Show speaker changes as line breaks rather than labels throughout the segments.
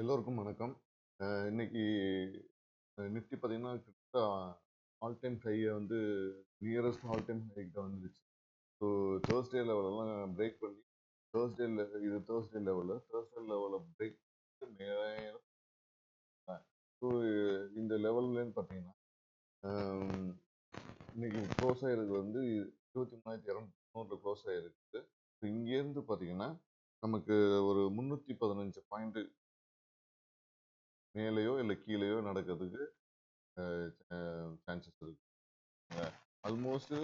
எல்லோருக்கும் வணக்கம். இன்னைக்கு நிஃப்டி பார்த்தீங்கன்னா, கிட்டத்தட்ட ஆல் டைம் ஹைய வந்து நியரஸ்ட் ஆல் டைம் ஹை கிட்ட வந்துருச்சு. ஸோ தேர்ஸ்டே லெவலெல்லாம் பிரேக் பண்ணி தேர்ஸ்டே லெவல பிரேக் பண்ணிட்டு மேல ஸோ இந்த லெவல்லேருந்து பார்த்தீங்கன்னா, அம், இன்னைக்கு க்ளோஸ் ஆயிருக்கு வந்து 23,200 க்ளோஸ் ஆயிருக்கு. ஸோ இங்கேருந்து பார்த்தீங்கன்னா, நமக்கு ஒரு 315 பாயிண்ட் மேலேயோ இல்லை கீழேயோ நடக்கிறதுக்கு சான்சஸ் இருக்கு. ஆல்மோஸ்ட்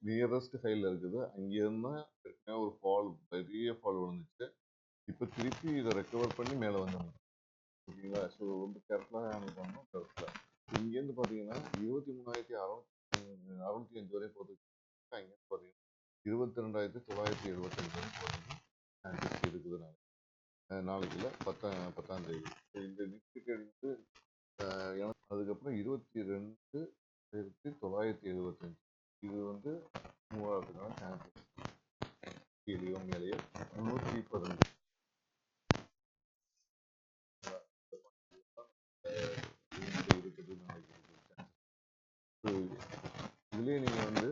நியரஸ்ட் ஹைல இருக்குது. அங்கேருந்து ஏற்கனவே ஒரு பெரிய ஃபால் விழுந்துச்சு. இப்போ திருப்பி இதை ரெக்கவர் பண்ணி மேலே வந்துடணும். ஓகேங்களா? ஸோ ரொம்ப கேர்ஃபுல்லாக ஹேண்டில் பண்ணணும். கேர்ஃபுல்லாக இங்கேருந்து பார்த்தீங்கன்னா 23,605 வரை போகிறதுக்கு அங்கேருந்து பார்த்தீங்கன்னா 22,975 வரை போகிறதுக்கு சான்சஸ் இருக்குது. நாளைக்கு இல்லை 10ஆம் தேதி இந்த நிஃப்டி ட்ரேடிங் வந்து அதுக்கப்புறம் 22,975 இது வந்து மூவ் ஆகிறதுக்கான சான்சஸ் கீழேயோ மேலேயோ 315 இருக்குது நாளைக்கு. இதுலேயே நீங்கள் வந்து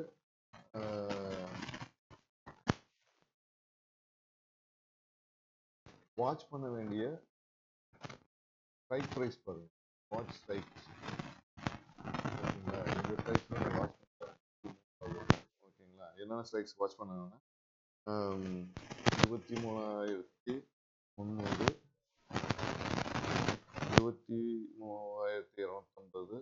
வாட்ச் பண்ண வேண்டிய ஸ்ட்ரைக் ப்ரைஸ் பாருங்க. வாட்ச் ஸ்ட்ரைக் ஓகேங்களா? இந்த ஸ்ட்ரைக்ஸ் வாட்ச் ஓகேங்களா? என்னென்ன ஸ்ட்ரைக்ஸ் வாட்ச் பண்ணணும்னா 23,300, 23,250,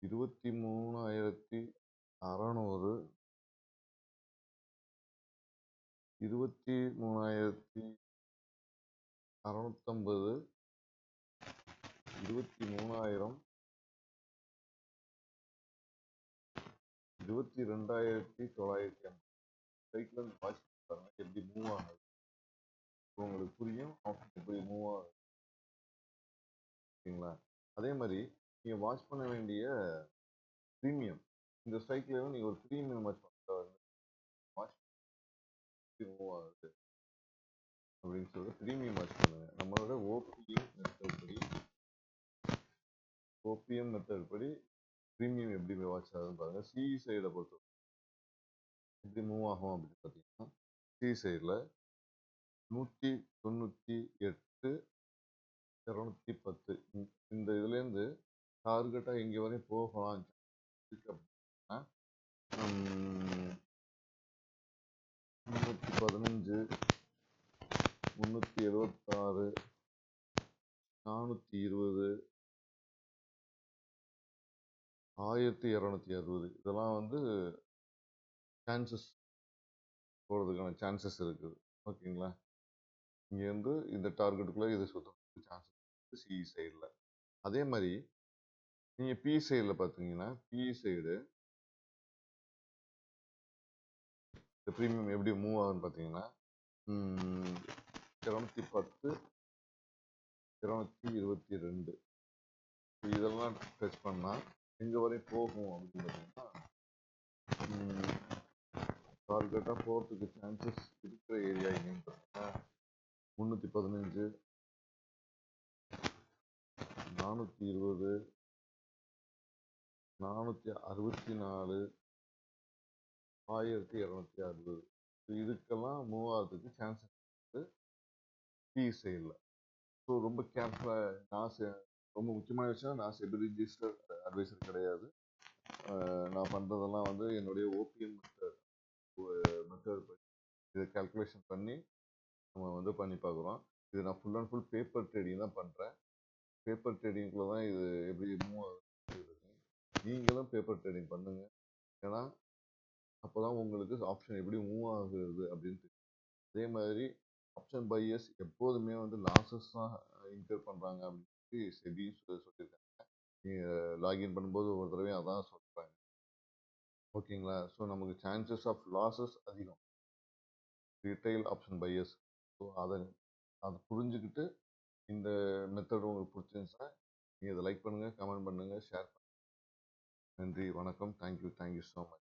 23,600, 23,650, 23,000, 22,950 சைக்கிள் வாட்ச் பண்ணுறாங்க. எப்படி மூவ் ஆகுது உங்களுக்கு புரியும். ஆப்ஷன் எப்படி மூவ் ஆகுது. ஓகேங்களா? அதே மாதிரி நீங்கள் வாட்ச் பண்ண வேண்டிய ப்ரீமியம், இந்த ஸ்ட்ரைக்ல நீங்கள் ஒரு ப்ரீமியம் வாட்ச் மூவ் ஆகுது அப்படின்னு சொல்லி ப்ரீமியம் வாட்ச் பண்ணுங்க. நம்மளோட ஓபிஎம் மெத்தட் படி ப்ரீமியம் எப்படி வாட்ச் ஆகுதுன்னு பாருங்க. சி சைடை பொறுத்த எப்படி மூவ் ஆகும் அப்படின்னு பார்த்தீங்கன்னா, சி சைடில் 198, 210 இந்த இதுலேருந்து டார்கெட்டாக இங்கே வரையும் போகலாம் அப்படின்னா 315, 376, 420, 1260 இதெல்லாம் வந்து சான்சஸ் போகிறதுக்கான சான்சஸ் இருக்குது. ஓகேங்களா? இங்கேருந்து இந்த டார்கெட்டுக்குள்ளே இது சுற்றுறதுக்கு சான்சஸ் இருக்குது சி சைடில். அதே மாதிரி நீங்கள் பி சைடில் பார்த்தீங்கன்னா, பி சைடு இந்த ப்ரீமியம் எப்படி மூவ் ஆகுதுன்னு பார்த்தீங்கன்னா 210, 222 இதெல்லாம் டச் பண்ணால் எங்கே வரை போகும் அப்படின்னு பார்த்தீங்கன்னா டார்கெட்டாக போகிறதுக்கு சான்சஸ் இருக்கிற ஏரியா எங்கேன்னு பார்த்தீங்கன்னா 315, 420, 464, 1260 இதுக்கெல்லாம் மூவ் ஆகிறதுக்கு சான்சஸ் இருக்குது பி சைடில். ஸோ ரொம்ப கேர்ஃபுல்லாக ரொம்ப முக்கியமான விஷயம், நான் செபி ரிஜிஸ்டர் அட்வைசர் கிடையாது. நான் பண்ணுறதெல்லாம் வந்து என்னுடைய ஓபிஎம் மெத்தட் படி இதை கால்குலேஷன் பண்ணி நம்ம வந்து பண்ணி பார்க்குறோம். இது நான் full and full paper trading தான் பண்ணுறேன். பேப்பர் ட்ரேடிங்குள்ளே தான் இது எப்படி மூவ் ஆகுது. நீங்களும் பேப்பர் ட்ரேடிங் பண்ணுங்கள். ஏன்னா அப்போ தான் உங்களுக்கு ஆப்ஷன் எப்படி மூவ் ஆகுது அப்படின்னு தெரியும். அதே மாதிரி ஆப்ஷன் பையர்ஸ் எப்போதுமே வந்து லாஸஸ் தான் இன்கர் பண்ணுறாங்க அப்படின்னு சொல்லி செபி சொல்லியிருக்காங்க. நீங்கள் லாகின் பண்ணும்போது ஒவ்வொரு தடவையும் அதான் சொல்கிறாங்க. ஓகேங்களா? ஸோ நமக்கு சான்சஸ் ஆஃப் லாஸஸ் அதிகம் ரீட்டைல் ஆப்ஷன் பையர்ஸ். ஸோ அதை புரிஞ்சுக்கிட்டு இந்த மெத்தட் உங்களுக்கு பிடிச்சிருந்துச்சுன்னா நீங்கள் இதை லைக் பண்ணுங்கள், கமெண்ட் பண்ணுங்கள், ஷேர் பண்ணுங்கள். நன்றி, வணக்கம். Thank you so much.